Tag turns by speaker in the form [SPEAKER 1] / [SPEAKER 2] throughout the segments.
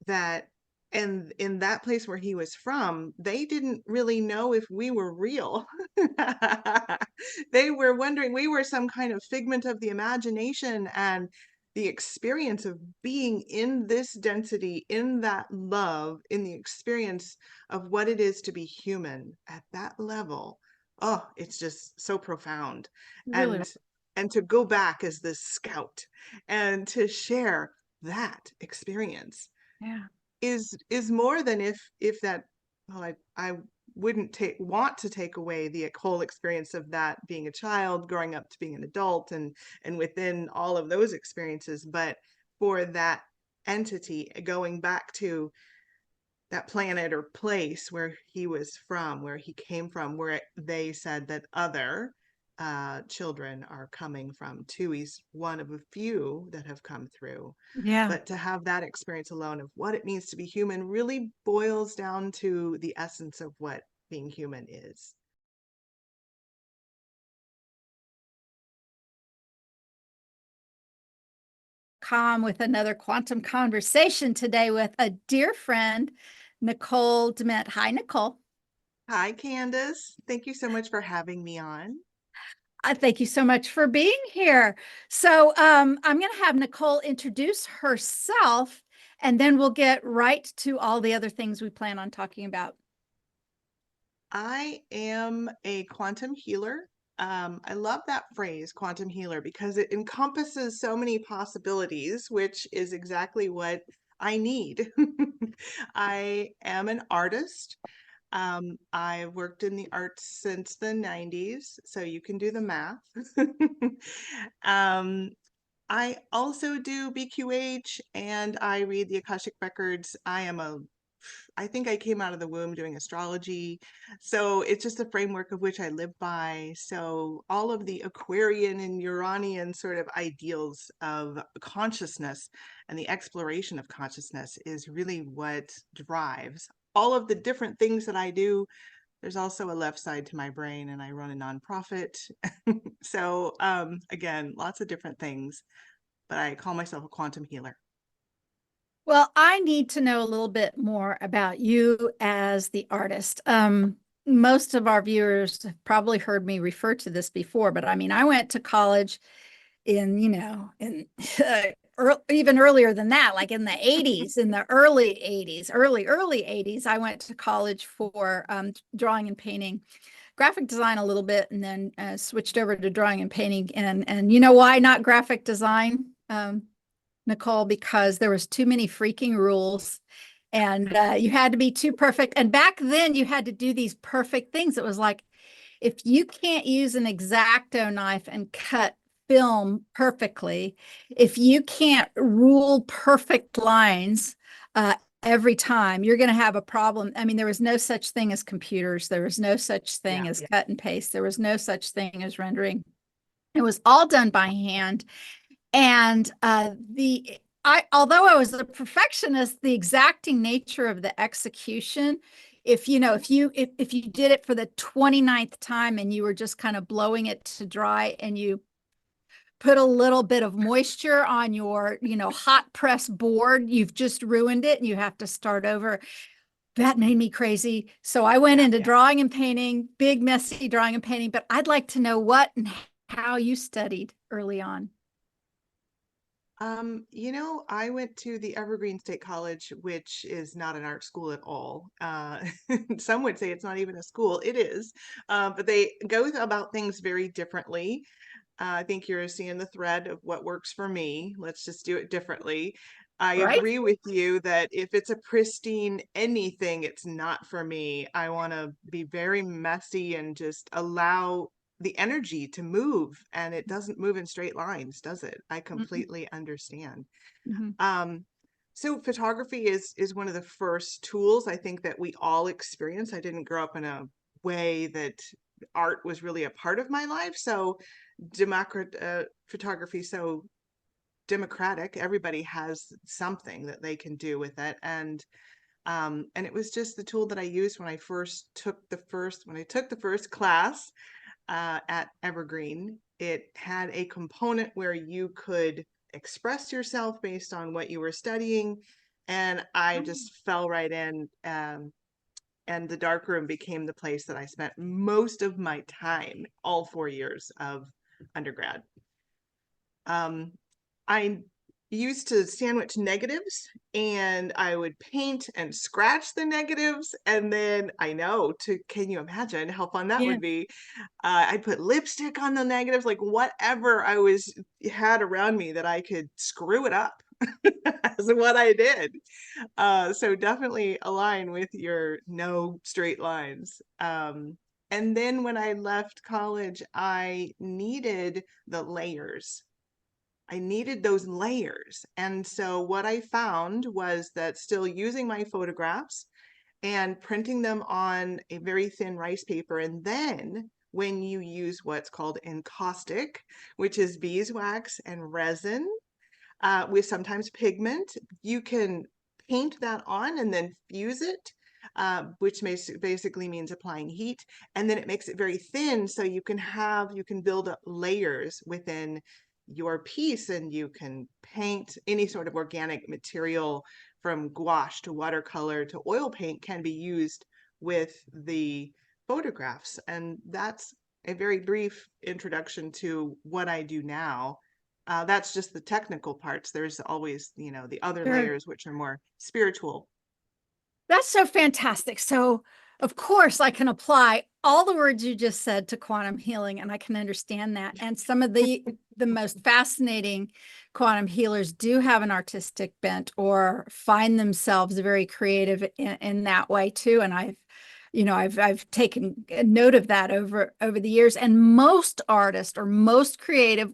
[SPEAKER 1] that, and in that place where he was from, they didn't really know if we were real. They were wondering, we were some kind of figment of the imagination, and the experience of being in this density, in that love, in the experience of what it is to be human at that level. Oh, it's just so profound.
[SPEAKER 2] Really?
[SPEAKER 1] And to go back as this scout and to share that experience
[SPEAKER 2] Yeah.
[SPEAKER 1] is more than if that, well, I wouldn't want to take away the whole experience of that, being a child growing up to being an adult, and within all of those experiences, but for that entity going back to that planet or place where he was from, where he came from, where they said that other children are coming from too. He's one of a few that have come through.
[SPEAKER 2] Yeah.
[SPEAKER 1] But to have that experience alone of what it means to be human really boils down to the essence of what being human is.
[SPEAKER 2] With another quantum conversation today with a dear friend, Nicole Demet. Hi, Nicole.
[SPEAKER 1] Hi, Candace. Thank you so much for having me on.
[SPEAKER 2] Thank you so much for being here. So I'm going to have Nicole introduce herself, and then we'll get right to all the other things we plan on talking about.
[SPEAKER 1] I am a quantum healer. I love that phrase, quantum healer, because it encompasses so many possibilities, which is exactly what I need. I am an artist. I worked in the arts since the 90s, so you can do the math. um, I also do BQH and I read the Akashic records. I think I came out of the womb doing astrology. So it's just a framework of which I live by. So all of the Aquarian and Uranian sort of ideals of consciousness and the exploration of consciousness is really what drives all of the different things that I do. There's also a left side to my brain, and I run a nonprofit. So again, lots of different things, but I call myself a quantum healer.
[SPEAKER 2] Well, I need to know a little bit more about you as the artist. Most of our viewers have probably heard me refer to this before, but I mean, I went to college in even earlier than that, like in the 80s, in the early 80s, early 80s, I went to college for drawing and painting, graphic design a little bit, and then switched over to drawing and painting. And you know why not graphic design? Nicole, because there was too many freaking rules, and you had to be too perfect. And back then you had to do these perfect things. It was like, if you can't use an X-Acto knife and cut film perfectly, if you can't rule perfect lines every time, you're going to have a problem. I mean, there was no such thing as computers. There was no such thing
[SPEAKER 1] Yeah.
[SPEAKER 2] as cut and paste. There was no such thing as rendering. It was all done by hand. And although I was a perfectionist, the exacting nature of the execution, if you did it for the 29th time and you were just kind of blowing it to dry, and you put a little bit of moisture on your hot press board, you've just ruined it and you have to start over. That made me crazy. So I went into drawing and painting, big messy drawing and painting. But I'd like to know what and how you studied early on.
[SPEAKER 1] I went to the Evergreen State College, which is not an art school at all. Some would say it's not even a school. It is, but they go about things very differently. I think you're seeing the thread of what works for me. Let's just do it differently. I
[SPEAKER 2] Right?
[SPEAKER 1] agree with you that if it's a pristine anything, it's not for me. I want to be very messy and just allow the energy to move, and it doesn't move in straight lines, does it? I
[SPEAKER 2] Mhm.
[SPEAKER 1] completely understand.
[SPEAKER 2] Mhm.
[SPEAKER 1] Um, so photography is one of the first tools I think that we all experience. I didn't grow up in a way that art was really a part of my life, so photography so democratic. Everybody has something that they can do with it, and it was just the tool that I used when I took the first class at Evergreen. It had a component where you could express yourself based on what you were studying. and I just fell right in. And the dark room became the place that I spent most of my time, all 4 years of undergrad. Um, I used to sandwich negatives, and I would paint and scratch the negatives. And then I know, can you imagine how fun that
[SPEAKER 2] Yeah.
[SPEAKER 1] would be? I'd put lipstick on the negatives, like whatever had around me that I could screw it up. That's what I did. So definitely align with your no straight lines. And then when I left college, I needed the layers. I needed those layers. And so what I found was that still using my photographs and printing them on a very thin rice paper, and then when you use what's called encaustic, which is beeswax and resin, with sometimes pigment. You can paint that on and then fuse it, which basically means applying heat. And then it makes it very thin, so you can build up layers within your piece, and you can paint any sort of organic material from gouache to watercolor to oil paint can be used with the photographs. And that's a very brief introduction to what I do now. That's just the technical parts. There's always, the other
[SPEAKER 2] Sure.
[SPEAKER 1] layers, which are more spiritual.
[SPEAKER 2] That's so fantastic. So, of course, I can apply all the words you just said to quantum healing, and I can understand that. And some of the most fascinating quantum healers do have an artistic bent or find themselves very creative in that way too. And I've taken note of that over the years. And most artists or most creative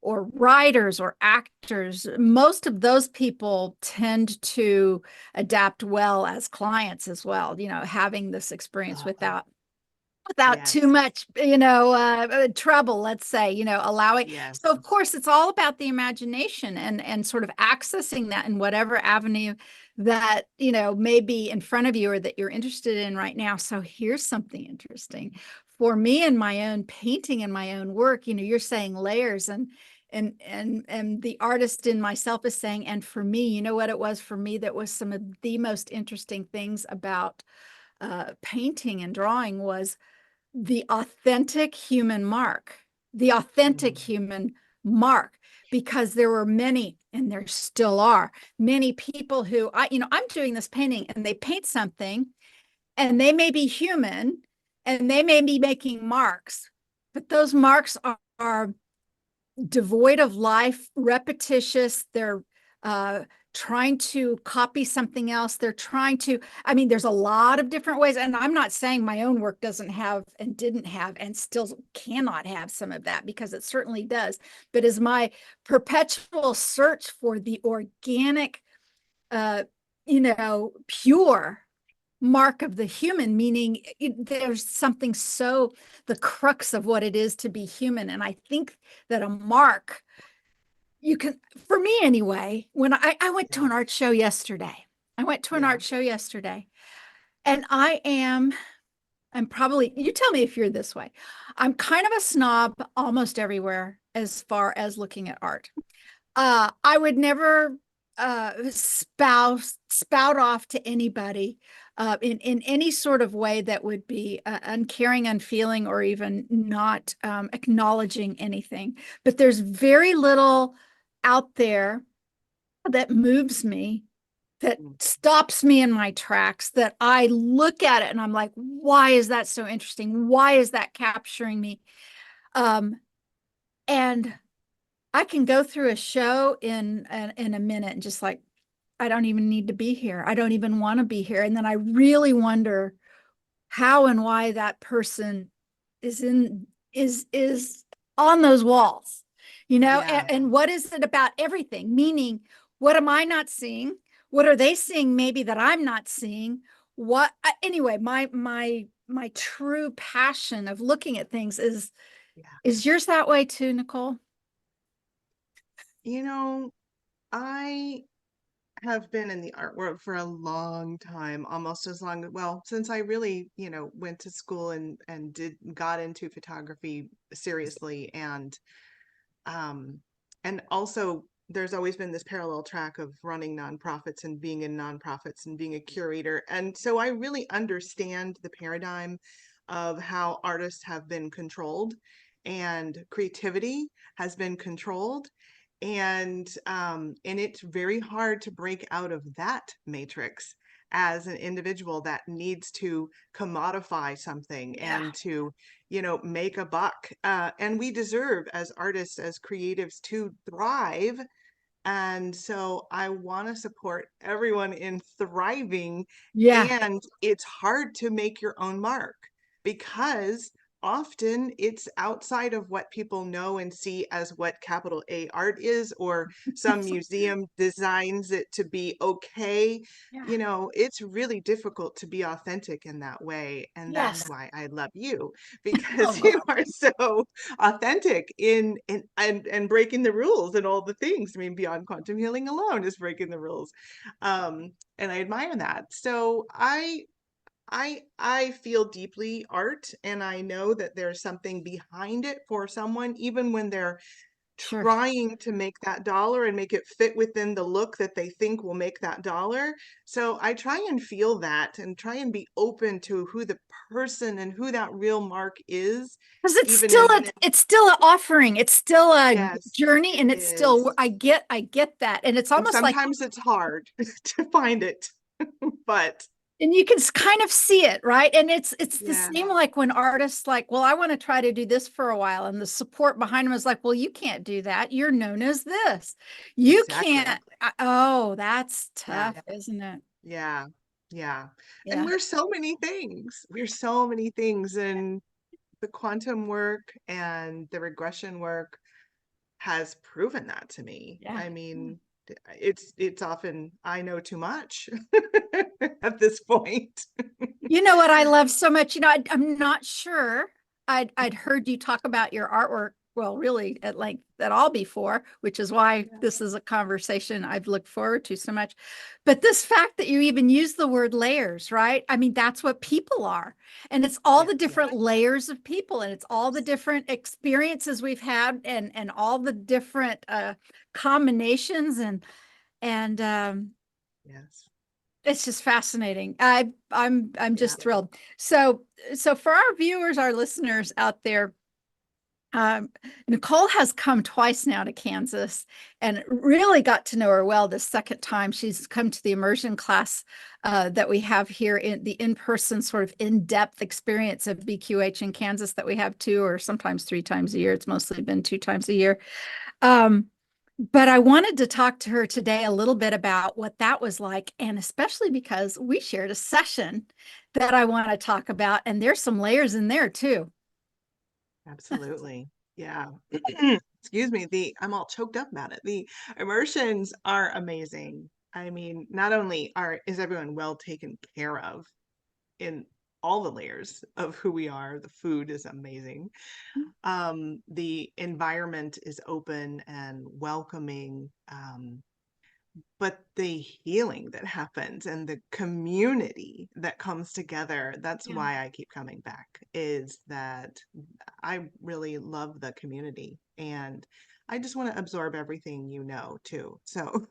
[SPEAKER 2] or writers or actors, most of those people tend to adapt well as clients as well, having this experience
[SPEAKER 1] Uh-oh.
[SPEAKER 2] without too
[SPEAKER 1] Yes,
[SPEAKER 2] much, trouble, let's say, allowing. So
[SPEAKER 1] yes.
[SPEAKER 2] of course, it's all about the imagination and sort of accessing that in whatever avenue that, may be in front of you or that you're interested in right now. So here's something interesting. For me in my own painting and my own work, you're saying layers and the artist in myself is saying, and for me, you know what it was for me that was some of the most interesting things about painting and drawing was the authentic human mark, the authentic
[SPEAKER 1] Mm.
[SPEAKER 2] human mark, because there were many, and there still are many people who I'm doing this painting and they paint something and they may be human and they may be making marks, but those marks are devoid of life, repetitious. They're uh, trying to copy something else. There's a lot of different ways. And I'm not saying my own work doesn't have and didn't have and still cannot have some of that, because it certainly does. But as my perpetual search for the organic, pure mark of the human, meaning there's something so the crux of what it is to be human. And I think that a mark, you can, for me anyway, when I went to
[SPEAKER 1] Yeah,
[SPEAKER 2] an art show yesterday, I went to an
[SPEAKER 1] yeah,
[SPEAKER 2] art show yesterday, and I'm probably, you tell me if you're this way. I'm kind of a snob almost everywhere as far as looking at art. I would never spout off to anybody in any sort of way that would be uncaring, unfeeling, or even not acknowledging anything. But there's very little out there that moves me, that
[SPEAKER 1] mm,
[SPEAKER 2] stops me in my tracks, that I look at it and I'm like, why is that so interesting? Why is that capturing me? Um, and I can go through a show in a minute and just like, I don't even need to be here. I don't even want to be here. And then I really wonder how and why that person is on those walls,
[SPEAKER 1] yeah.
[SPEAKER 2] and what is it about everything? Meaning, what am I not seeing? What are they seeing maybe that I'm not seeing? What anyway, my true passion of looking at things
[SPEAKER 1] Yeah.
[SPEAKER 2] is yours that way too, Nicole?
[SPEAKER 1] You know, I have been in the art world for a long time, almost as long, well, since I really, went to school and got into photography seriously, um and also there's always been this parallel track of running nonprofits and being in nonprofits and being a curator. And so I really understand the paradigm of how artists have been controlled and creativity has been controlled. And it's very hard to break out of that matrix as an individual that needs to commodify something
[SPEAKER 2] Yeah.
[SPEAKER 1] and to, make a buck. And we deserve as artists, as creatives, to thrive. And so I want to support everyone in thriving.
[SPEAKER 2] Yeah.
[SPEAKER 1] And it's hard to make your own mark because often it's outside of what people know and see as what capital A art is, or some museum designs it to be okay.
[SPEAKER 2] Yeah.
[SPEAKER 1] It's really difficult to be authentic in that way. And that's
[SPEAKER 2] Yes.
[SPEAKER 1] why I love you,
[SPEAKER 2] Oh,
[SPEAKER 1] because you
[SPEAKER 2] well,
[SPEAKER 1] are so authentic and breaking the rules and all the things. I mean, beyond quantum healing alone is breaking the rules. And I admire that. So I feel deeply art, and I know that there's something behind it for someone, even when they're
[SPEAKER 2] sure.
[SPEAKER 1] trying to make that dollar and make it fit within the look that they think will make that dollar. So I try and feel that and try and be open to who the person and who that real mark is,
[SPEAKER 2] Because it's
[SPEAKER 1] even
[SPEAKER 2] still
[SPEAKER 1] in,
[SPEAKER 2] it's still an offering. It's still a
[SPEAKER 1] yes,
[SPEAKER 2] journey, and
[SPEAKER 1] it
[SPEAKER 2] it's still,
[SPEAKER 1] is.
[SPEAKER 2] I get that. And it's
[SPEAKER 1] And
[SPEAKER 2] almost like,
[SPEAKER 1] sometimes it's hard to find it, but
[SPEAKER 2] and you can kind of see it, right? And it's the
[SPEAKER 1] yeah,
[SPEAKER 2] same like when artists like, well, I want to try to do this for a while, and the support behind them is like, well, you can't do that. You're known as this. You
[SPEAKER 1] exactly.
[SPEAKER 2] can't. Oh, that's
[SPEAKER 1] Yeah,
[SPEAKER 2] tough, isn't it?
[SPEAKER 1] yeah, yeah. And
[SPEAKER 2] Yeah.
[SPEAKER 1] we're so many things. We're so many things. And the quantum work and the regression work has proven that to me.
[SPEAKER 2] Yeah.
[SPEAKER 1] I mean, it's often I know too much at this point.
[SPEAKER 2] You know what I love so much? I'm not sure I'd heard you talk about your artwork, well, really at length at all before, which is why
[SPEAKER 1] Yeah.
[SPEAKER 2] this is a conversation I've looked forward to so much. But this fact that you even use the word layers, right? I mean, that's what people are. And it's all
[SPEAKER 1] Yeah,
[SPEAKER 2] the
[SPEAKER 1] yeah,
[SPEAKER 2] different layers of people, and it's all the different experiences we've had, and all the different combinations, and
[SPEAKER 1] yes,
[SPEAKER 2] it's just fascinating. I'm
[SPEAKER 1] yeah,
[SPEAKER 2] just thrilled. So for our viewers, our listeners out there, um, Nicole has come twice now to Kansas and really got to know her well this second time. She's come to the immersion class that we have here, in the in-person sort of in-depth experience of BQH in Kansas that we have 2 or sometimes 3 times a year. It's mostly been 2 times a year. Um, but I wanted to talk to her today a little bit about what that was like, and especially because we shared a session that I want to talk about, and there's some layers in there too.
[SPEAKER 1] absolutely. Yeah. Excuse me, the I'm all choked up about it. The immersions are amazing. I mean, not only is everyone well taken care of in all the layers of who we are, the food is amazing. The environment is open and welcoming. But the healing that happens and the community that comes together, that's
[SPEAKER 2] Yeah.
[SPEAKER 1] why I keep coming back, is that I really love the community and I just want to absorb everything too. So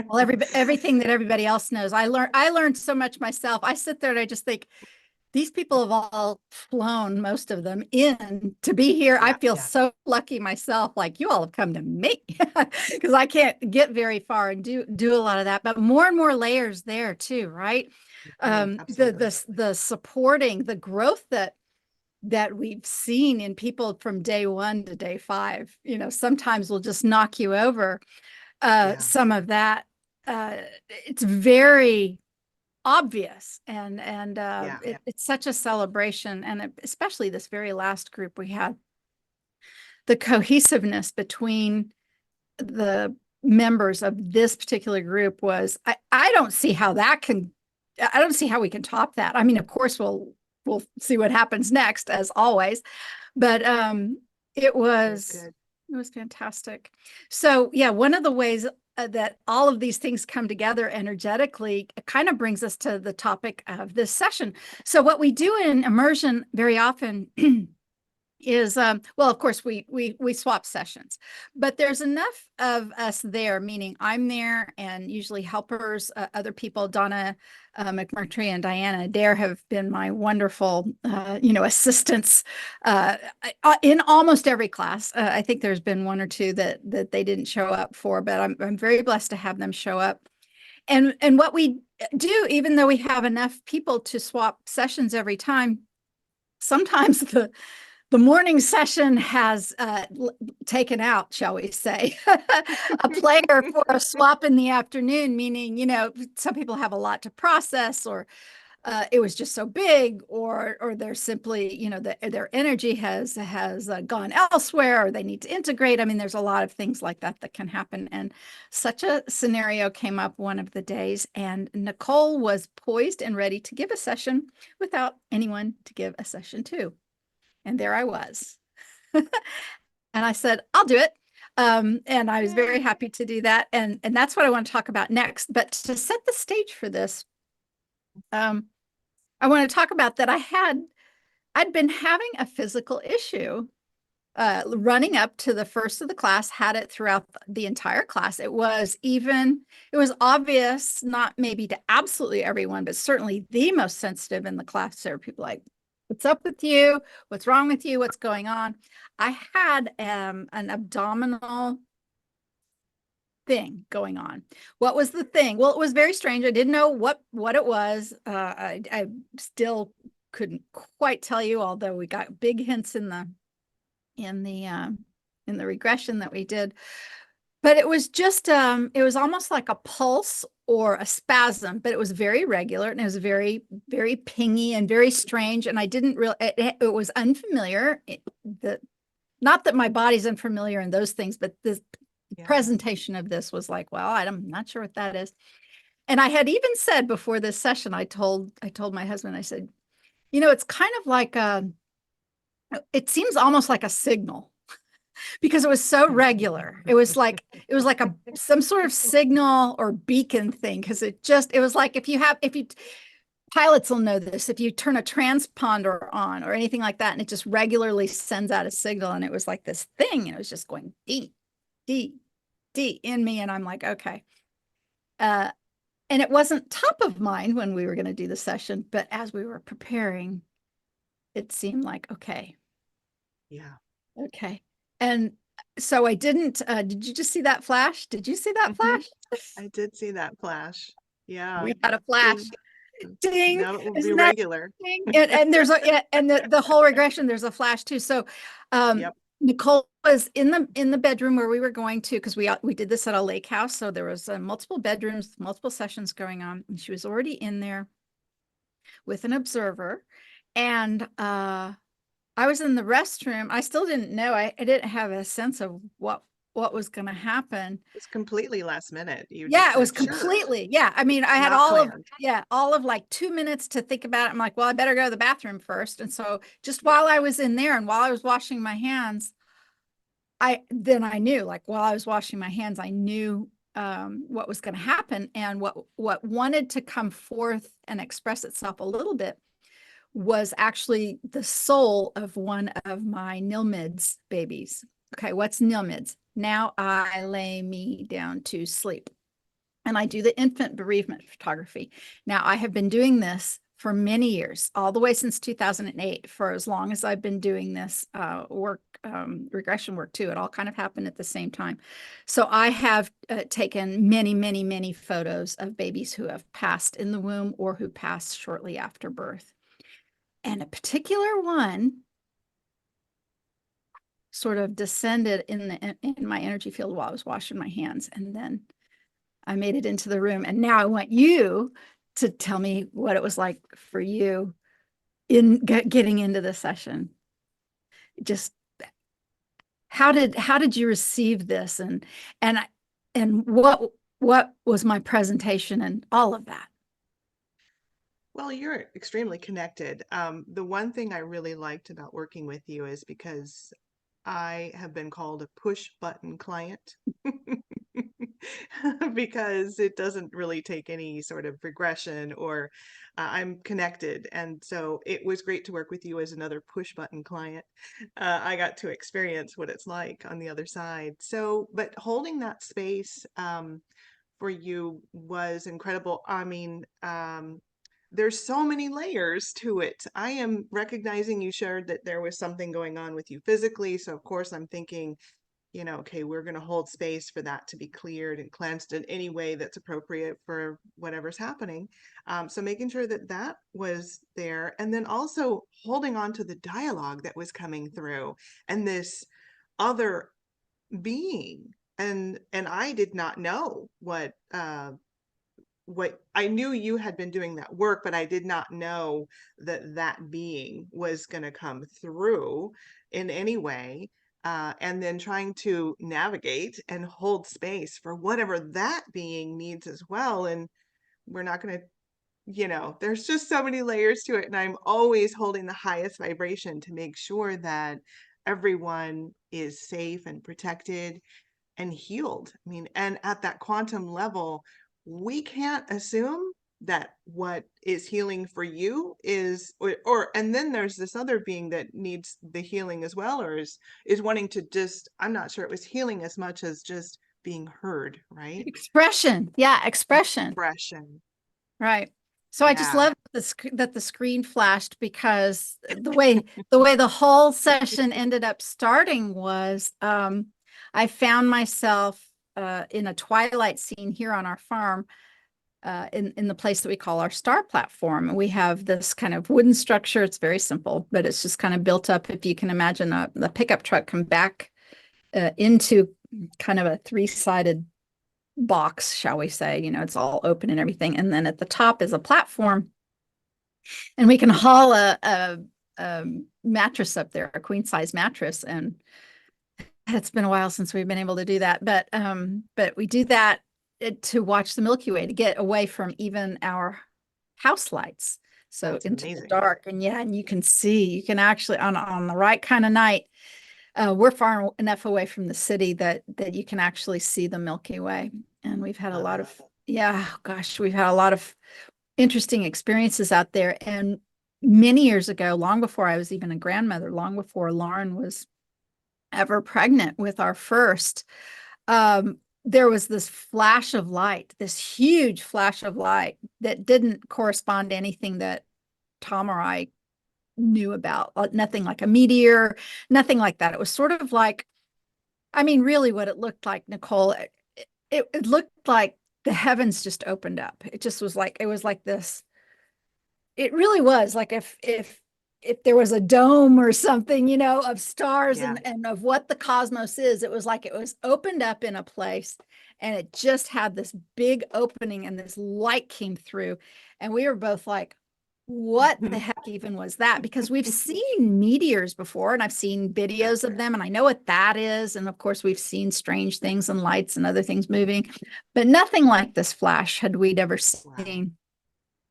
[SPEAKER 2] Well, everything that everybody else knows. I learned so much myself. I sit there and I just think, these people have all flown, most of them, in to be here. I
[SPEAKER 1] yeah,
[SPEAKER 2] feel
[SPEAKER 1] yeah,
[SPEAKER 2] so lucky myself. Like, you all have come to me, because I can't get very far and do a lot of that. But more and more layers there too, right? The
[SPEAKER 1] absolutely.
[SPEAKER 2] the supporting the growth that we've seen in people from day 1 to day 5. Sometimes will just knock you over.
[SPEAKER 1] Yeah,
[SPEAKER 2] Some of that, uh, it's very obvious, and
[SPEAKER 1] yeah,
[SPEAKER 2] it's such a celebration, and especially this very last group we had, the cohesiveness between the members of this particular group was, I don't see how that can, I don't see how we can top that. I mean, of course we'll see what happens next, as always, but it
[SPEAKER 1] good,
[SPEAKER 2] was
[SPEAKER 1] good.
[SPEAKER 2] it was fantastic. So yeah, one of the ways that all of these things come together energetically kind of brings us to the topic of this session. So what we do in immersion very often is well, of course we swap sessions, but there's enough of us there, meaning I'm there and usually helpers, other people, Donna McMurtry and Diana Dare have been my wonderful assistants in almost every class. I think there's been one or two that they didn't show up for, but I'm very blessed to have them show up. And what we do, even though we have enough people to swap sessions every time, sometimes the morning session has taken out, shall we say, a player for a swap in the afternoon, meaning, some people have a lot to process, or it was just so big, or they're simply, their energy has gone elsewhere, or they need to integrate. I mean, there's a lot of things like that that can happen. And such a scenario came up one of the days, and Nicole was poised and ready to give a session without anyone to give a session to. And there I was. And I said, I'll do it. And I was very happy to do that. And that's what I want to talk about next. But to set the stage for this, I want to talk about that I'd been having a physical issue running up to the first of the class, had it throughout the entire class. It was obvious, not maybe to absolutely everyone, but certainly the most sensitive in the class. There were people like, what's up with you? What's wrong with you? What's going on? I had an abdominal thing going on. What was the thing? Well, it was very strange. I didn't know what it was. I still couldn't quite tell you, although we got big hints in the regression that we did. But it was just it was almost like a pulse or a spasm, but it was very regular, and it was very, very pingy and very strange. And I didn't really, it was unfamiliar. Not that my body's unfamiliar in those things, but the presentation of this was like, well, I'm not sure what that is. And I had even said before this session, I told my husband, I said, it's kind of like it seems almost like a signal, because it was so regular. It was like some sort of signal or beacon thing, because it was like, if you pilots will know this, if you turn a transponder on or anything like that, and it just regularly sends out a signal, and it was like this thing, and it was just going D, D, D in me. And I'm like, okay. And it wasn't top of mind when we were going to do the session, but as we were preparing, it seemed like, okay.
[SPEAKER 1] Yeah.
[SPEAKER 2] Okay. And so I didn't, did you just see that flash? Did you see that flash?
[SPEAKER 1] I did see that flash. Yeah.
[SPEAKER 2] We had a flash. Ding.
[SPEAKER 1] Now it will be
[SPEAKER 2] Isn't that
[SPEAKER 1] regular.
[SPEAKER 2] ding? And there's the whole regression, there's a flash too. So
[SPEAKER 1] Yep.
[SPEAKER 2] Nicole was in the bedroom where we were going to, because we did this at a lake house. So there was multiple bedrooms, multiple sessions going on. And she was already in there with an observer. And I was in the restroom. I still didn't know. I didn't have a sense of what was going to happen.
[SPEAKER 1] It's completely last minute.
[SPEAKER 2] Yeah, it was completely. Yeah. I mean, I had all of like 2 minutes to think about it. I'm like, well, I better go to the bathroom first. And so just while I was in there and while I was washing my hands, I knew, like, while I was washing my hands, I knew what was going to happen. And what wanted to come forth and express itself a little bit was actually the soul of one of my Nilmids babies. Okay, what's Nilmids? Now I lay me down to sleep. And I do the infant bereavement photography. Now, I have been doing this for many years, all the way since 2008, for as long as I've been doing this work, regression work too. It all kind of happened at the same time. So I have taken many, many, many photos of babies who have passed in the womb or who passed shortly after birth. And a particular one sort of descended in my energy field while I was washing my hands. And then I made it into the room. And now I want you to tell me what it was like for you in getting into the session. Just how did you receive this, and what was my presentation and all of that?
[SPEAKER 1] Well, you're extremely connected. The one thing I really liked about working with you is because I have been called a push button client because it doesn't really take any sort of regression or I'm connected. And so it was great to work with you as another push button client. I got to experience what it's like on the other side. So, but holding that space for you was incredible. I mean, there's so many layers to it. I am recognizing you shared that there was something going on with you physically. So, of course, I'm thinking, okay, we're going to hold space for that to be cleared and cleansed in any way that's appropriate for whatever's happening. So, making sure that that was there. And then also holding on to the dialogue that was coming through and this other being. And I did not know what I knew you had been doing that work, but I did not know that that being was going to come through in any way. And then trying to navigate and hold space for whatever that being needs as well. And we're not going to, there's just so many layers to it. And I'm always holding the highest vibration to make sure that everyone is safe and protected and healed. I mean, and at that quantum level, we can't assume that what is healing for you is or and then there's this other being that needs the healing as well, or is wanting to just, I'm not sure it was healing as much as just being heard, right?
[SPEAKER 2] Expression. Yeah, expression.
[SPEAKER 1] Expression.
[SPEAKER 2] Right. So I just
[SPEAKER 1] Yeah.
[SPEAKER 2] love that the screen flashed because the way the whole session ended up starting was I found myself in a twilight scene here on our farm in the place that we call our star platform. We have this kind of wooden structure. It's very simple, but it's just kind of built up. If you can imagine the pickup truck come back into kind of a three-sided box, shall we say, it's all open and everything. And then at the top is a platform and we can haul a mattress up there, a queen size mattress. And it's been a while since we've been able to do that. But we do that to watch the Milky Way, to get away from even our house lights. So
[SPEAKER 1] That's
[SPEAKER 2] into the
[SPEAKER 1] amazing.
[SPEAKER 2] dark. And yeah, and you can actually on the right kind of night, we're far enough away from the city that you can actually see the Milky Way. And we've had a
[SPEAKER 1] Love
[SPEAKER 2] lot
[SPEAKER 1] it.
[SPEAKER 2] of, yeah, gosh, we've had a lot of interesting experiences out there. And many years ago, long before I was even a grandmother, long before Lauren was ever pregnant with our first, there was this flash of light, this huge flash of light that didn't correspond to anything that Tom or I knew about. Nothing like a meteor, nothing like that. It was sort of like, I mean, really what it looked like, Nicole, it looked like the heavens just opened up. It just was like, it was like this. It really was like if there was a dome or something, of stars
[SPEAKER 1] Yeah.
[SPEAKER 2] and of what the cosmos is, it was like it was opened up in a place and it just had this big opening and this light came through. And we were both like, what the heck even was that? Because we've seen meteors before and I've seen videos of them and I know what that is. And of course, we've seen strange things and lights and other things moving, but nothing like this flash had we'd ever
[SPEAKER 1] Wow.
[SPEAKER 2] seen.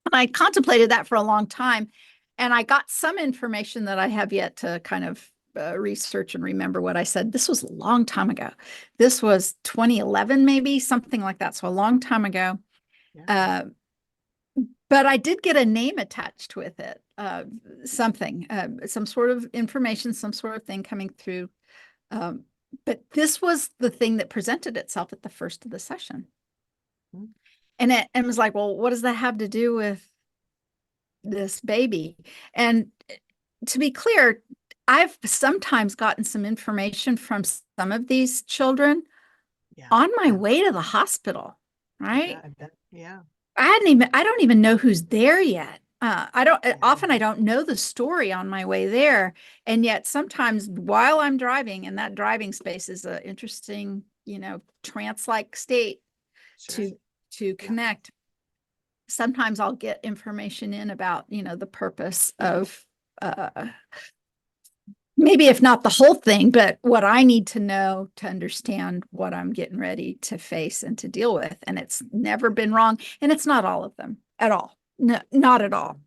[SPEAKER 2] And I contemplated that for a long time. And I got some information that I have yet to kind of research and remember what I said. This was a long time ago. This was 2011, maybe something like that. So a long time ago.
[SPEAKER 1] Yeah.
[SPEAKER 2] Uh, but I did get a name attached with it, something, some sort of information, some sort of thing coming through. Um, but this was the thing that presented itself at the first of the session.
[SPEAKER 1] Mhm.
[SPEAKER 2] And was like, well, what does that have to do with this baby? And to be clear, I've sometimes gotten some information from some of these children
[SPEAKER 1] Yeah.
[SPEAKER 2] on my way to the hospital, right?
[SPEAKER 1] I bet. Yeah.
[SPEAKER 2] I don't even know who's there yet. Often I
[SPEAKER 1] Yeah.
[SPEAKER 2] don't know the story on my way there. And yet sometimes while I'm driving, and that driving space is an interesting, trance-like state
[SPEAKER 1] Sure.
[SPEAKER 2] to connect. Sometimes I'll get information in about, the purpose of uh, maybe if not the whole thing, but what I need to know to understand what I'm getting ready to face and to deal with. And it's never been wrong. And it's not all of them at all. No, not at all.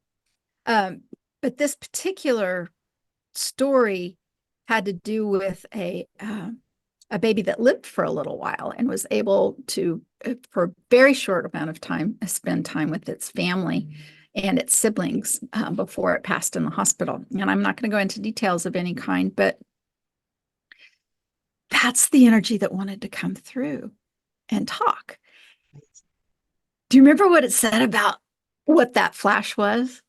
[SPEAKER 2] Um, but this particular story had to do with a baby that lived for a little while and was able to, for a very short amount of time, spend time with its family and its siblings before it passed in the hospital. And I'm not going to go into details of any kind, but that's the energy that wanted to come through and talk. Do you remember what it said about what that flash was?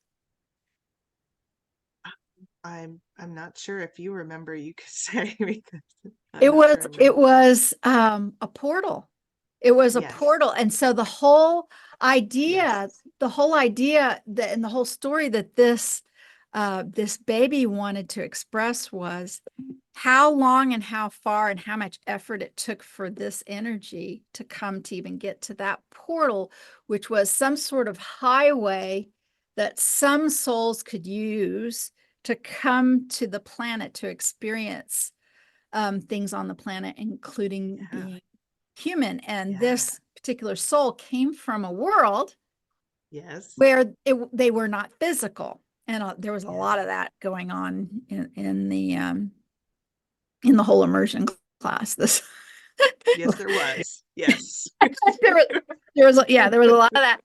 [SPEAKER 1] I'm not sure. If you remember, you could say, because I'm
[SPEAKER 2] It
[SPEAKER 1] not
[SPEAKER 2] was
[SPEAKER 1] sure I
[SPEAKER 2] it
[SPEAKER 1] remember.
[SPEAKER 2] was a portal. It was a
[SPEAKER 1] Yes,
[SPEAKER 2] portal. And so
[SPEAKER 1] yes,
[SPEAKER 2] the whole idea that and the whole story that this baby wanted to express was how long and how far and how much effort it took for this energy to come to even get to that portal, which was some sort of highway that some souls could use to come to the planet to experience things on the planet, including
[SPEAKER 1] yeah,
[SPEAKER 2] being human. And
[SPEAKER 1] yeah,
[SPEAKER 2] this particular soul came from a world
[SPEAKER 1] yes,
[SPEAKER 2] where they were not physical. And there was a
[SPEAKER 1] yes,
[SPEAKER 2] lot of that going on in the whole immersion class. This
[SPEAKER 1] yes, there was. Yes.
[SPEAKER 2] there was there was a lot of that,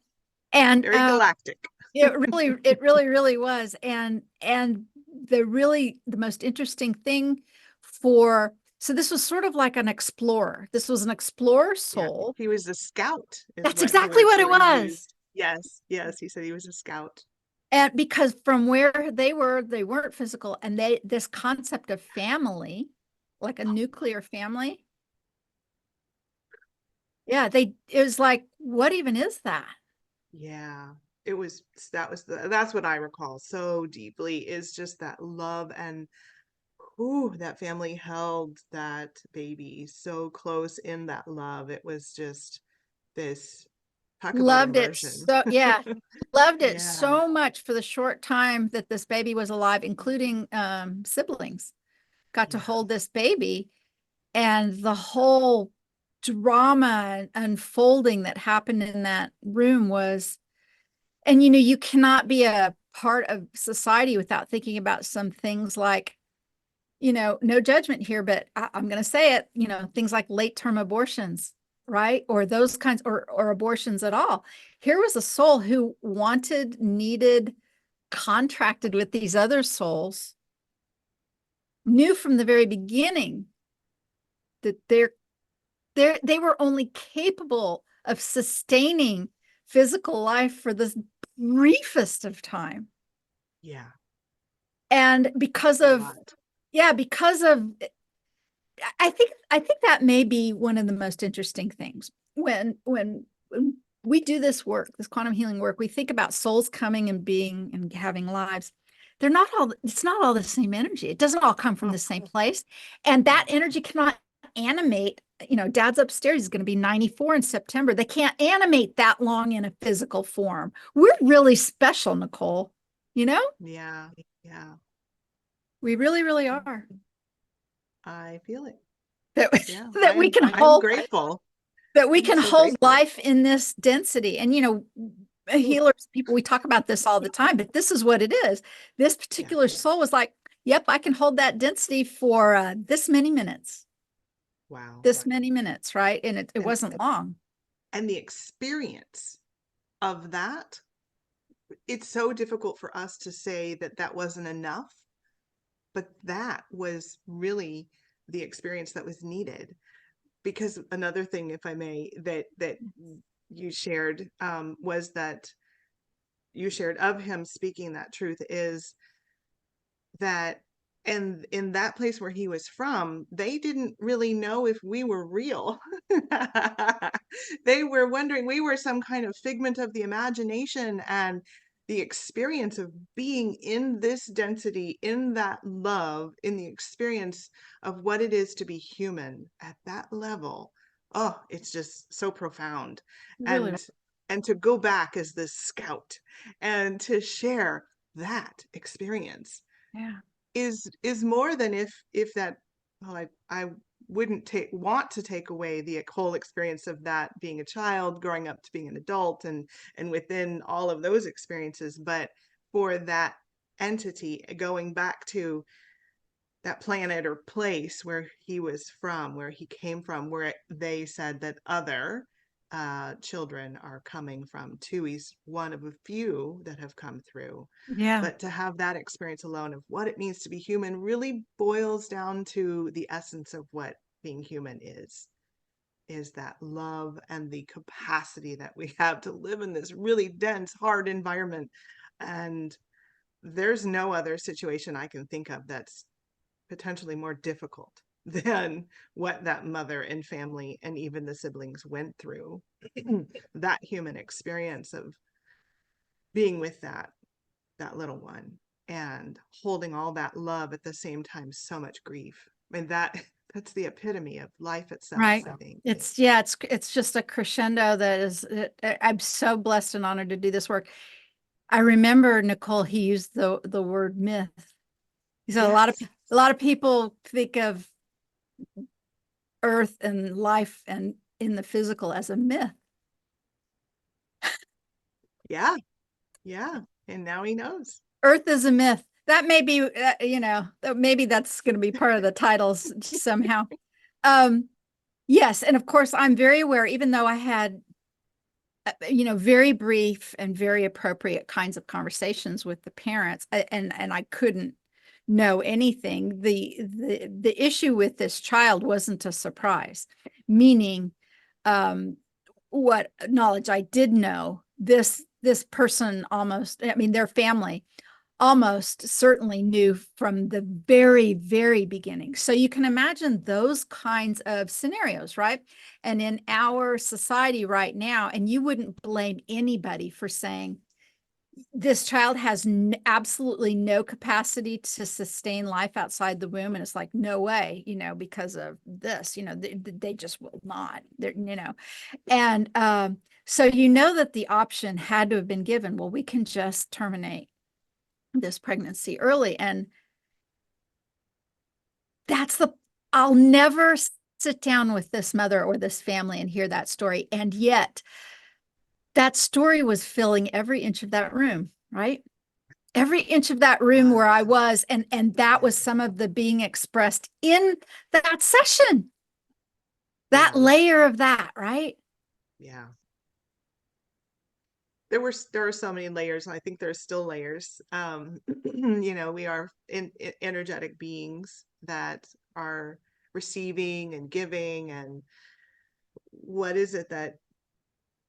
[SPEAKER 2] and
[SPEAKER 1] Very galactic.
[SPEAKER 2] it really was, and the most interesting thing for so this was sort of like an explorer. This was an explorer
[SPEAKER 1] Yeah,
[SPEAKER 2] soul.
[SPEAKER 1] he was a scout, is
[SPEAKER 2] That's
[SPEAKER 1] what the
[SPEAKER 2] exactly
[SPEAKER 1] words
[SPEAKER 2] what it
[SPEAKER 1] that he
[SPEAKER 2] was.
[SPEAKER 1] used. Yes, yes, he said he was a scout.
[SPEAKER 2] And because from where they weren't physical, and this concept of family, like a nuclear family, yeah, it was like, what even is that?
[SPEAKER 1] Yeah, it was, that's what I recall so deeply, is just that love. And who that family held that baby so close in that love. It was just this, talk about
[SPEAKER 2] Loved it
[SPEAKER 1] immersion.
[SPEAKER 2] so, yeah, loved it
[SPEAKER 1] Yeah,
[SPEAKER 2] so much for the short time that this baby was alive, including siblings, got to
[SPEAKER 1] yeah,
[SPEAKER 2] hold this baby, and the whole drama and unfolding that happened in that room was, and you cannot be a part of society without thinking about some things like, no judgment here, but I'm going to say it, things like late term abortions, right? Or those kinds, or abortions at all. Here was a soul who wanted, needed, contracted with these other souls, knew from the very beginning that they were only capable of sustaining physical life for the briefest of time.
[SPEAKER 1] yeah,
[SPEAKER 2] And because
[SPEAKER 1] a
[SPEAKER 2] of,
[SPEAKER 1] lot.
[SPEAKER 2] yeah, because of I think that may be one of the most interesting things when we do this work, this quantum healing work. We think about souls coming and being and having lives. They're not all. It's not all the same energy. It doesn't all come from
[SPEAKER 1] Oh,
[SPEAKER 2] the same place, and that
[SPEAKER 1] no.
[SPEAKER 2] energy cannot animate. Dad's upstairs. He's going to be 94 in September. They can't animate that long in a physical form. We're really special, Nicole. You know,
[SPEAKER 1] Yeah, yeah,
[SPEAKER 2] we really, really are.
[SPEAKER 1] I feel it.
[SPEAKER 2] That
[SPEAKER 1] Yeah,
[SPEAKER 2] that we can
[SPEAKER 1] I'm
[SPEAKER 2] hold
[SPEAKER 1] grateful.
[SPEAKER 2] that we
[SPEAKER 1] I'm
[SPEAKER 2] can
[SPEAKER 1] so
[SPEAKER 2] hold
[SPEAKER 1] grateful.
[SPEAKER 2] life in this density. And,
[SPEAKER 1] Ooh,
[SPEAKER 2] healers, people, we talk about this all the time, but this is what it is. This
[SPEAKER 1] yeah,
[SPEAKER 2] particular soul was like, yep, I can hold that density for
[SPEAKER 1] wow.
[SPEAKER 2] this many minutes, right? And it
[SPEAKER 1] And
[SPEAKER 2] wasn't long.
[SPEAKER 1] the experience of that, it's so difficult for us to say that that wasn't enough, but that was really the experience that was needed. Because another thing, if I may, that you shared, was that you shared of him speaking that truth, is that, and in that place where he was from, they didn't really know if we were real. They were wondering we were some kind of figment of the imagination, and the experience of being in this density, in that love, in the experience of what it is to be human at that level. Oh, it's just so profound.
[SPEAKER 2] Really,
[SPEAKER 1] And to go back as this scout and to share that experience
[SPEAKER 2] yeah,
[SPEAKER 1] is more than, if that, well, I wouldn't want to take away the whole experience of that, being a child growing up to being an adult, and within all of those experiences, but for that entity going back to that planet or place where he was from, where he came from, where they said that other children are coming from too. He's one of a few that have come through.
[SPEAKER 2] Yeah.
[SPEAKER 1] But to have that experience alone of what it means to be human really boils down to the essence of what being human is that love and the capacity that we have to live in this really dense, hard environment. And there's no other situation I can think of that's potentially more difficult than what that mother and family and even the siblings went through. That human experience of being with that little one and holding all that love at the same time, so much grief. I mean, that's the epitome of life itself,
[SPEAKER 2] Right.
[SPEAKER 1] I think.
[SPEAKER 2] It's just a crescendo that is, I'm so blessed and honored to do this work. I remember, Nicole, he used the word myth. He said
[SPEAKER 1] Yes.
[SPEAKER 2] a lot of people think of earth and life and in the physical as a myth.
[SPEAKER 1] Yeah. Yeah. And now he knows.
[SPEAKER 2] Earth is a myth. That may be, maybe that's going to be part of the titles somehow. Yes, and of course, I'm very aware, even though I had, very brief and very appropriate kinds of conversations with the parents, and I couldn't know anything. The issue with this child wasn't a surprise, meaning, what knowledge I did know, this person almost, I mean, their family almost certainly knew from the very, very beginning. So you can imagine those kinds of scenarios, right? And in our society right now, and you wouldn't blame anybody for saying this child has absolutely no capacity to sustain life outside the womb. And it's like, no way, because of this, they just will not, and so that the option had to have been given. Well, we can just terminate this pregnancy early. And I'll never sit down with this mother or this family and hear that story. And yet that story was filling every inch of that room, right? Every inch of that room where I was. And that was some of the being expressed in that session, that
[SPEAKER 1] Yeah.
[SPEAKER 2] layer of that, right?
[SPEAKER 1] Yeah. There are so many layers, and I think there's still layers. We are energetic beings that are receiving and giving, and what is it that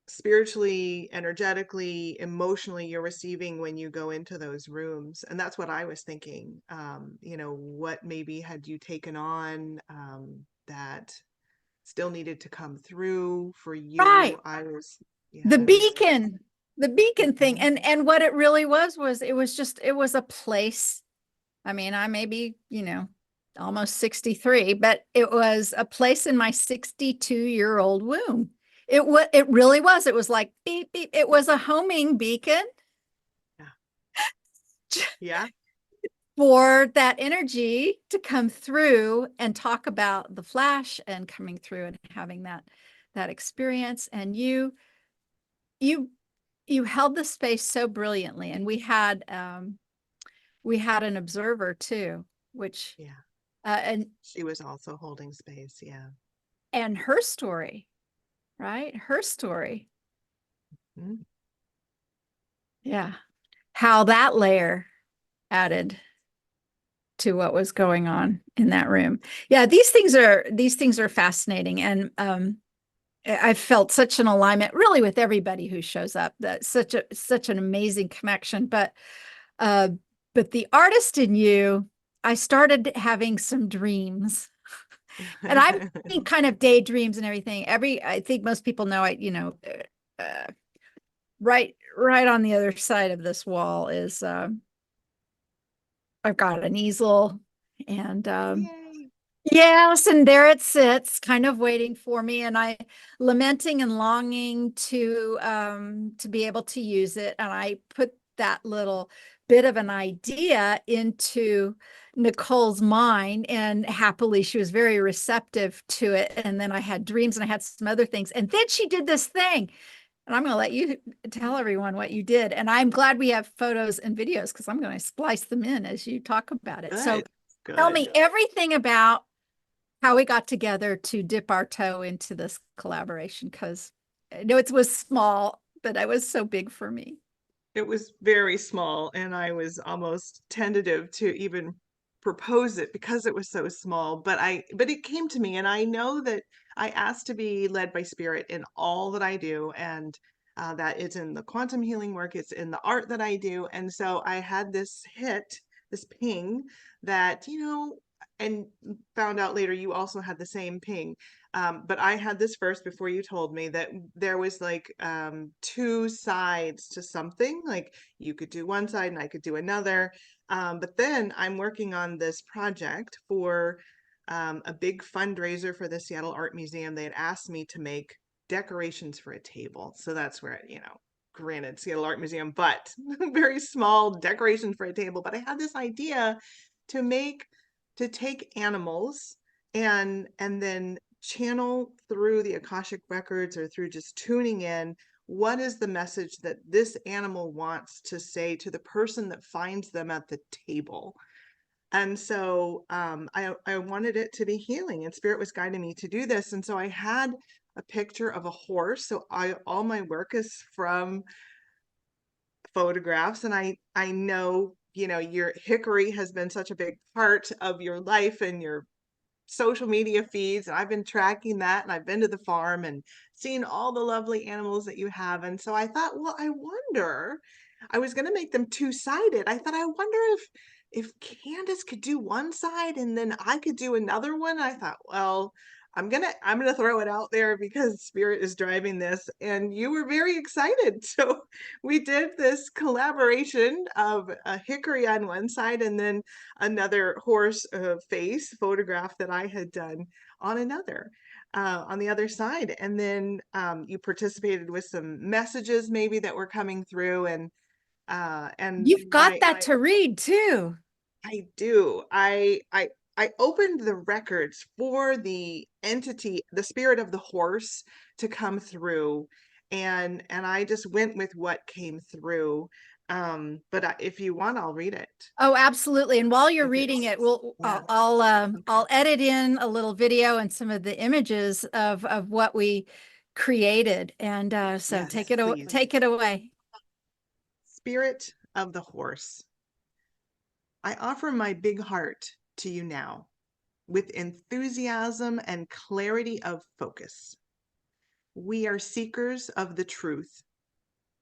[SPEAKER 1] spiritually, energetically, emotionally you're receiving when you go into those rooms? And that's what I was thinking. What maybe had you taken on that still needed to come through for
[SPEAKER 2] Right.
[SPEAKER 1] you? Yeah,
[SPEAKER 2] The
[SPEAKER 1] I was.
[SPEAKER 2] beacon, the beacon thing.
[SPEAKER 1] Mhm.
[SPEAKER 2] And what it really was it was a place. I mean, I may be, almost 63, but it was a place in my 62-year-old womb. It really was. It was like beep, beep. It was a homing beacon
[SPEAKER 1] Yeah. Yeah.
[SPEAKER 2] for that energy to come through and talk about the flash and coming through and having that experience. And you you held the space so brilliantly. And we had an observer too, which
[SPEAKER 1] Yeah.
[SPEAKER 2] and
[SPEAKER 1] She was also holding space. Yeah.
[SPEAKER 2] her story, right? Her story.
[SPEAKER 1] Mhm.
[SPEAKER 2] Yeah. How that layer added to what was going on in that room. Yeah, these things are fascinating. And I've felt such an alignment really with everybody who shows up. That's such an amazing connection. Uh but the artist in you, I started having some dreams. And I'm kind of daydreams and everything. I think most people know right on the other side of this wall is I've got an easel, and
[SPEAKER 1] Yay.
[SPEAKER 2] yes, and there it sits, kind of waiting for me, and I lamenting and longing to be able to use it. And I put that little bit of an idea into Nicole's mind, and happily she was very receptive to it. And then I had dreams and I had some other things. And then she did this thing. And I'm going to let you tell everyone what you did. And I'm glad we have photos and videos because I'm going to splice them in as you talk about it. So
[SPEAKER 1] Good.
[SPEAKER 2] Tell
[SPEAKER 1] good.
[SPEAKER 2] me everything about how we got together to dip our toe into this collaboration, because I know it was small, but it was so big for me.
[SPEAKER 1] It was very small, and I was almost tentative to even propose it because it was so small. But it came to me, and I know that I asked to be led by spirit in all that I do, and that it's in the quantum healing work, it's in the art that I do, and so I had this hit, this ping that and found out later you also had the same ping. But I had this first before you told me that there was like two sides to something. Like you could do one side and I could do another. But then I'm working on this project for a big fundraiser for the Seattle Art Museum. They had asked me to make decorations for a table. So that's where, granted, Seattle Art Museum, but very small decorations for a table. But I had this idea to take animals and then channel through the Akashic records or through just tuning in, what is the message that this animal wants to say to the person that finds them at the table. And so I wanted it to be healing, and spirit was guiding me to do this. And so I had a picture of a horse. So all my work is from photographs, and I know, your hickory has been such a big part of your life and your social media feeds, and I've been tracking that, and I've been to the farm and seen all the lovely animals that you have. And so I thought, well, I was going to make them two-sided. I thought, I wonder if Candace could do one side and then I could do another one. I thought, well, I'm gonna throw it out there because spirit is driving this, and you were very excited. So we did this collaboration of a hickory on one side and then another horse face photograph that I had done on another, on the other side. And then you participated with some messages maybe that were coming through, and
[SPEAKER 2] You've got that to read too.
[SPEAKER 1] I do. I opened the records for the entity, the spirit of the horse, to come through, and I just went with what came through. But if you want, I'll read it.
[SPEAKER 2] Oh, absolutely. And while you're
[SPEAKER 1] If
[SPEAKER 2] reading
[SPEAKER 1] it's
[SPEAKER 2] it, we'll
[SPEAKER 1] yeah. Okay.
[SPEAKER 2] I'll edit in a little video and some of the images of what we created. And so
[SPEAKER 1] Yes,
[SPEAKER 2] take
[SPEAKER 1] please.
[SPEAKER 2] it away.
[SPEAKER 1] Spirit of the horse. I offer my big heart to you now with enthusiasm and clarity of focus. We are seekers of the truth.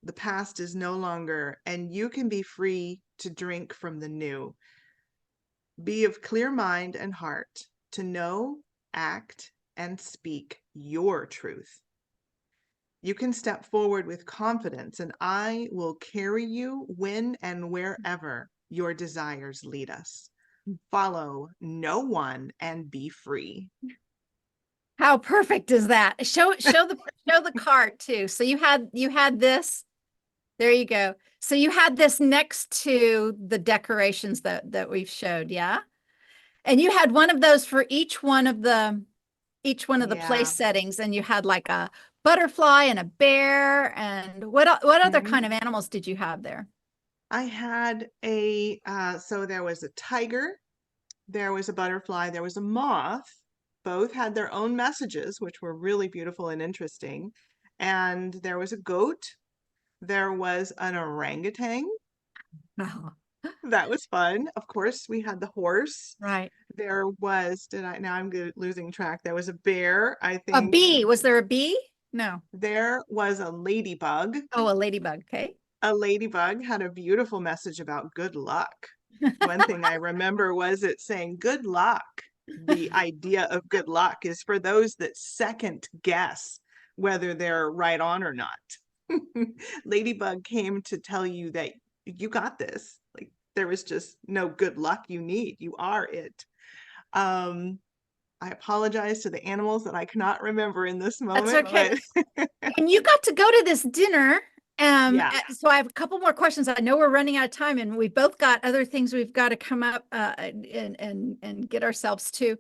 [SPEAKER 1] The past is no longer, and you can be free to drink from the new. Be of clear mind and heart to know, act, and speak your truth. You can step forward with confidence, and I will carry you when and wherever your desires lead us. Follow no one and be free.
[SPEAKER 2] How perfect is that? Show the card too. So you had this. There you go. So you had this next to the decorations that we've showed, yeah? And you had one of those for each one of the place
[SPEAKER 1] Yeah.
[SPEAKER 2] settings, and you had like a butterfly and a bear, and what other
[SPEAKER 1] Mhm.
[SPEAKER 2] kind of animals did you have there?
[SPEAKER 1] I had so there was a tiger, there was a butterfly, there was a moth. Both had their own messages, which were really beautiful and interesting. And there was a goat, there was an orangutan.
[SPEAKER 2] Oh,
[SPEAKER 1] That was fun. Of course, we had the horse.
[SPEAKER 2] right.
[SPEAKER 1] There was, now I'm losing track. There was a bear, I
[SPEAKER 2] A
[SPEAKER 1] think.
[SPEAKER 2] bee. Was there a bee? No.
[SPEAKER 1] There was a ladybug.
[SPEAKER 2] Oh, a ladybug. Okay.
[SPEAKER 1] A ladybug had a beautiful message about good luck. One thing I remember was it saying, good luck. The idea of good luck is for those that second guess whether they're right on or not. Ladybug came to tell you that you got this. Like there was just no good luck you need. You are it. Um, I apologize to the animals that I cannot remember in this
[SPEAKER 2] That's
[SPEAKER 1] moment,
[SPEAKER 2] okay.
[SPEAKER 1] but
[SPEAKER 2] And you got to go to this dinner.
[SPEAKER 1] yeah.
[SPEAKER 2] So I have a couple more questions. I know we're running out of time, and we both got other things we've got to come up and get ourselves to.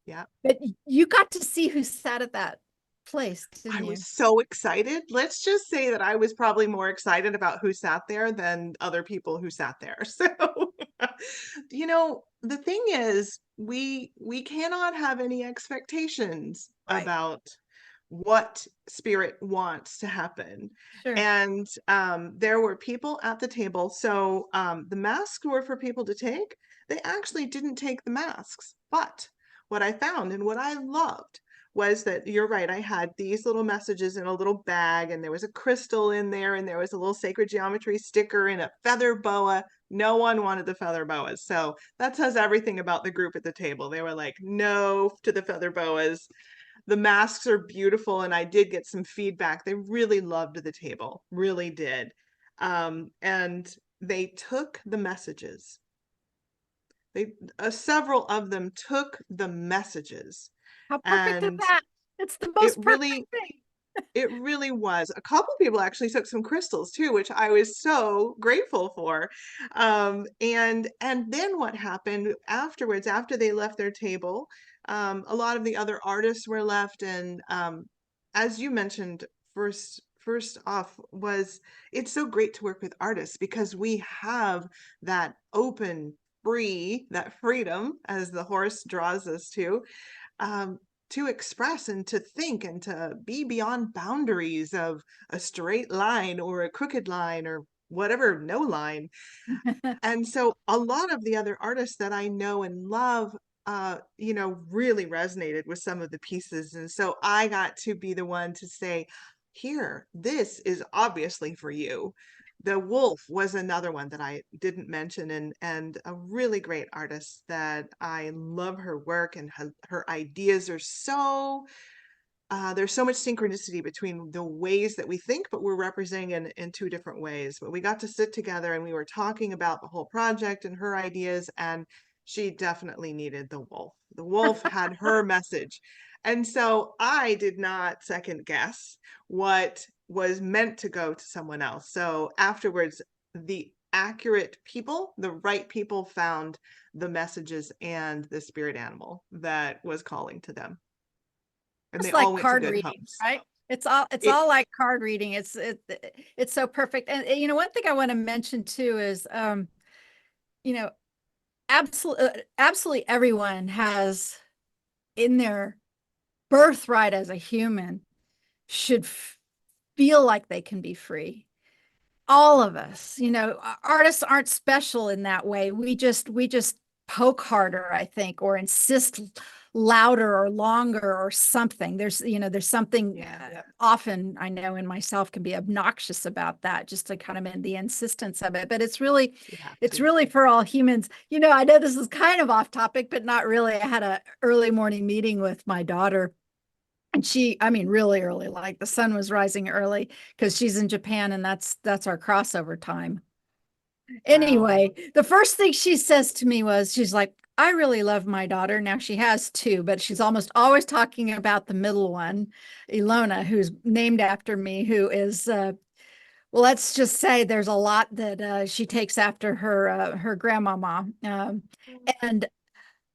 [SPEAKER 1] Yeah.
[SPEAKER 2] But you got to see who sat at that place,
[SPEAKER 1] I
[SPEAKER 2] didn't you?
[SPEAKER 1] was so excited. Let's just say that I was probably more excited about who sat there than other people who sat there. So You know, the thing is, we cannot have any expectations
[SPEAKER 2] Right.
[SPEAKER 1] about what spirit wants to happen.
[SPEAKER 2] Sure.
[SPEAKER 1] And there were people at the table. So the masks were for people to take. They actually didn't take the masks. But what I found and what I loved was that you're right. I had these little messages in a little bag, and there was a crystal in there, and there was a little sacred geometry sticker and a feather boa. No one wanted the feather boas. So that says everything about the group at the table. They were like, no to the feather boas. The masks are beautiful, and I did get some feedback. They really loved the table, really did. And they took the messages. They several of them took the messages,
[SPEAKER 2] How perfect is
[SPEAKER 1] and
[SPEAKER 2] that? It's the
[SPEAKER 1] it
[SPEAKER 2] most perfect
[SPEAKER 1] really
[SPEAKER 2] thing.
[SPEAKER 1] it really was. A couple people actually took some crystals too, which I was so grateful for. And then what happened afterwards, after they left their table, a lot of the other artists were left, and as you mentioned, first off was it's so great to work with artists because we have that open, free, that freedom, as the horse draws us um, to express and to think and to be beyond boundaries of a straight line or a crooked line or whatever, no line. And so a lot of the other artists that I know and love, really resonated with some of the pieces. And so I got to be the one to say, here, this is obviously for you. The Wolf was another one that I didn't mention, and a really great artist that I love her work, and her ideas are so there's so much synchronicity between the ways that we think, but we're representing in two different ways. But we got to sit together and we were talking about the whole project and her ideas, and she definitely needed the wolf. The wolf had her message. And so I did not second guess what was meant to go to someone else. So afterwards, the accurate people, the right people found the messages and the spirit animal that was calling to them, and they
[SPEAKER 2] Just
[SPEAKER 1] all
[SPEAKER 2] like
[SPEAKER 1] went to
[SPEAKER 2] card
[SPEAKER 1] good
[SPEAKER 2] reading,
[SPEAKER 1] homes.
[SPEAKER 2] right? It's
[SPEAKER 1] It
[SPEAKER 2] all like card reading. It's so perfect. And you know, one thing I want to mention too is you know, absolutely everyone has in their birthright as a human should feel like they can be free. All of us, you know, artists aren't special in that way. We just poke harder, I think, or insist louder or longer or something. There's something
[SPEAKER 1] Yeah,
[SPEAKER 2] often I know in myself can be obnoxious about that, just to kind of in the insistence of it. But it's really,
[SPEAKER 1] you have
[SPEAKER 2] it's
[SPEAKER 1] to.
[SPEAKER 2] really for all humans. You know, I know this is kind of off topic, but not really. I had a early morning meeting with my daughter, and I mean, really early, like the sun was rising early because she's in Japan, and that's our crossover time.
[SPEAKER 1] Wow.
[SPEAKER 2] Anyway, the first thing she says to me was, she's like, I really love my daughter. Now she has two, but she's almost always talking about the middle one, Ilona, who's named after me, who is well, let's just say there's a lot that she takes after her grandmama. And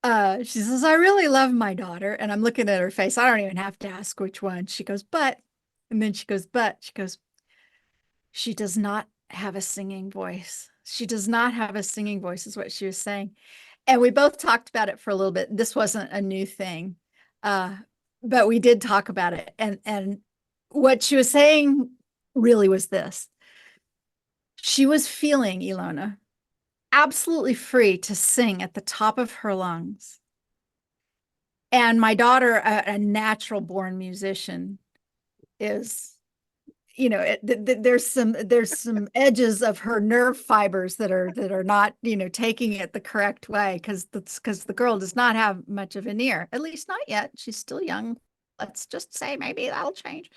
[SPEAKER 2] she says, I really love my daughter. And I'm looking at her face. I don't even have to ask which one. She goes, but, and then she goes, she does not have a singing voice. She does not have a singing voice, is what she was saying. And we both talked about it for a little bit. This wasn't a new thing. Uh, but we did talk about it. And what she was saying really was this. She was feeling, Ilona, absolutely free to sing at the top of her lungs. And my daughter, a natural born musician, is, you know, there's some edges of her nerve fibers that are not, you know, taking it the correct way, because the girl does not have much of an ear, at least not yet. She's still young. Let's just say maybe that'll change.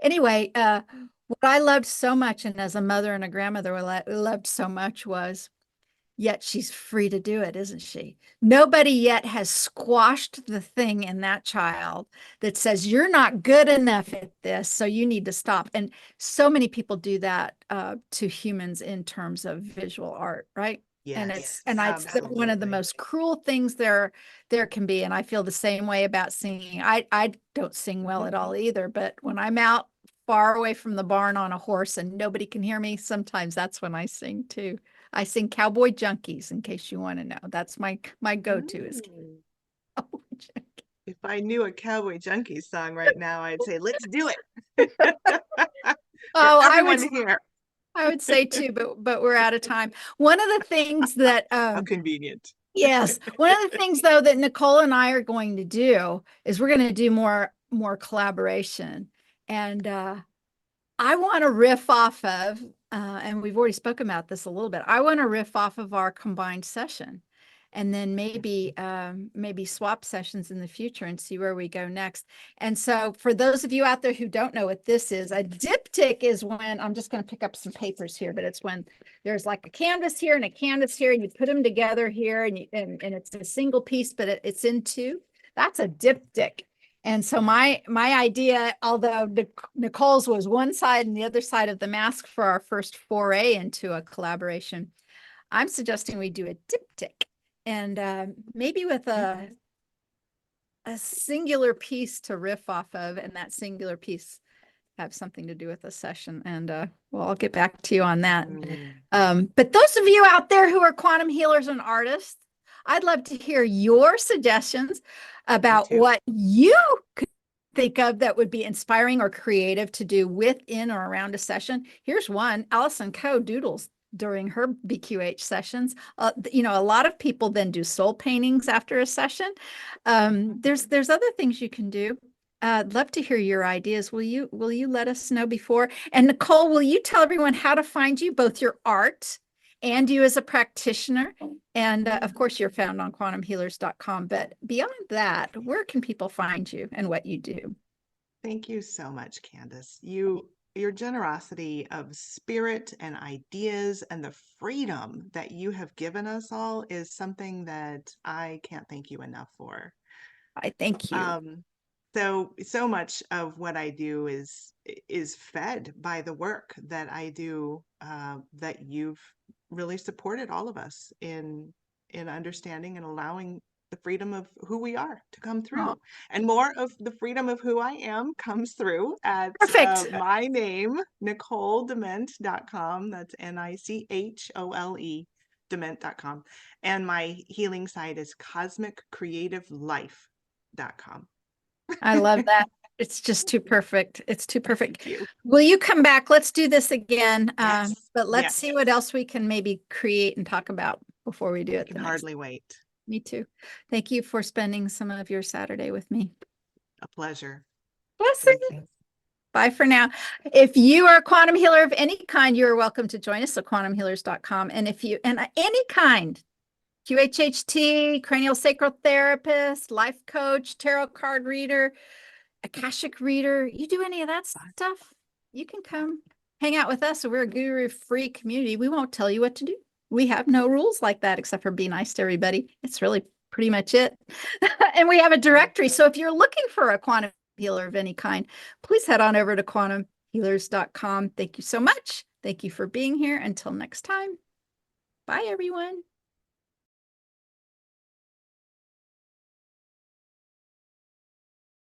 [SPEAKER 2] Anyway, what I loved so much, and as a mother and a grandmother, what I loved so much was, yet she's free to do it, isn't she? Nobody yet has squashed the thing in that child that says, you're not good enough at this, so you need to stop. And so many people do that to humans in terms of visual art, right? And
[SPEAKER 1] Yes,
[SPEAKER 2] it's one of the
[SPEAKER 1] absolutely.
[SPEAKER 2] most cruel things there can be. And I feel the same way about singing. I don't sing well at all either, but when I'm out far away from the barn on a horse and nobody can hear me, sometimes that's when I sing too. I sing Cowboy Junkies, in case you want to know. That's my go-to is
[SPEAKER 1] Mm.
[SPEAKER 2] Cowboy Junkies.
[SPEAKER 1] If I knew a Cowboy Junkies song right now, I'd say, let's do it for
[SPEAKER 2] Oh,
[SPEAKER 1] everyone to hear.
[SPEAKER 2] I would say too, but we're out of time. One of the things that
[SPEAKER 1] How convenient.
[SPEAKER 2] yes, one of the things though that Nicole and I are going to do is we're going to do more collaboration. And I want to riff off of, and we've already spoken about this a little bit. I want to riff off of our combined session, and then maybe swap sessions in the future and see where we go next. And so, for those of you out there who don't know what this is, a diptych is when I'm just going to pick up some papers here, but it's when there's like a canvas here and a canvas here, and you put them together here, and it's a single piece, but it's in two. That's a diptych. And so my idea, although Nicole's was one side and the other side of the mask for our first foray into a collaboration, I'm suggesting we do a diptych, and maybe with a singular piece to riff off of, and that singular piece have something to do with the session. And well, I'll get back to you on that. But those of you out there who are quantum healers and artists, I'd love to hear your suggestions about what you could think of that would be inspiring or creative to do within or around a session. Here's one. Allison Coe doodles during her BQH sessions. You know, a lot of people then do soul paintings after a session. There's other things you can do. I'd love to hear your ideas. Will you let us know before? And Nicole, will you tell everyone how to find you, both your art and you as a practitioner? And of course, you're found on quantumhealers.com. But beyond that, where can people find you and what you do?
[SPEAKER 1] Thank you so much, Candace. Your generosity of spirit and ideas and the freedom that you have given us all is something that I can't thank you enough for.
[SPEAKER 2] I thank you.
[SPEAKER 1] So much of what I do is fed by the work that I do, that you've really supported all of us in understanding and allowing the freedom of who we are to come through.
[SPEAKER 2] Oh,
[SPEAKER 1] And more of the freedom of who I am comes through at
[SPEAKER 2] perfect.
[SPEAKER 1] my name, NicoleDement.com. That's NICHOLE Dement.com. And my healing site is CosmicCreativeLife.com.
[SPEAKER 2] I love that. It's just too perfect. It's too perfect.
[SPEAKER 1] Thank you.
[SPEAKER 2] Will you come back? Let's do this again.
[SPEAKER 1] Yes.
[SPEAKER 2] But let's
[SPEAKER 1] Yes.
[SPEAKER 2] see what else we can maybe create and talk about before we do
[SPEAKER 1] I
[SPEAKER 2] it
[SPEAKER 1] can
[SPEAKER 2] the next.
[SPEAKER 1] hardly wait.
[SPEAKER 2] Me too. Thank you for spending some of your Saturday with me.
[SPEAKER 1] A pleasure.
[SPEAKER 2] Blessings. Bye for now. If you are a quantum healer of any kind, you're welcome to join us at quantumhealers.com. And if you, and any kind, QHHT, cranial sacral therapist, life coach, tarot card reader, Akashic reader, you do any of that stuff, you can come hang out with us. We're a guru-free community. We won't tell you what to do. We have no rules like that except for be nice to everybody. It's really pretty much it. And we have a directory. So if you're looking for a quantum healer of any kind, please head on over to quantumhealers.com. Thank you so much. Thank you for being here. Until next time. Bye, everyone.